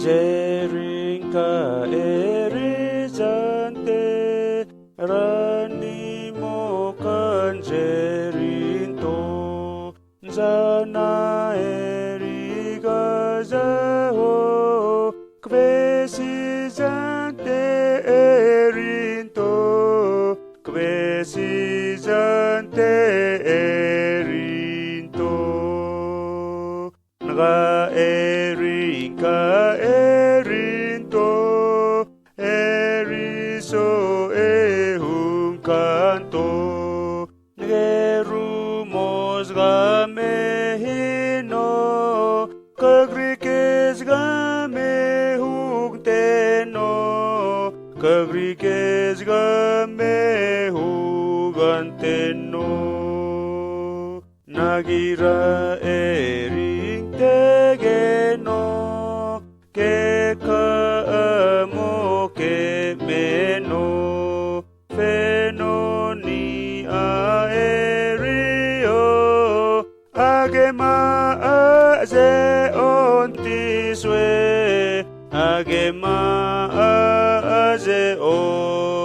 Jering ka erizante rani mo kan jerin to jana eriga zaho kvesi jante erin to kvesi jante erin to naga erin ka erin to eriso ehum kanto ngerumos gamehino kagrikes gamehung teno kagrikes gamehung teno nagira ering tegeno keka amo kemeno fenoni aerio agema aze ontiswe agema aze on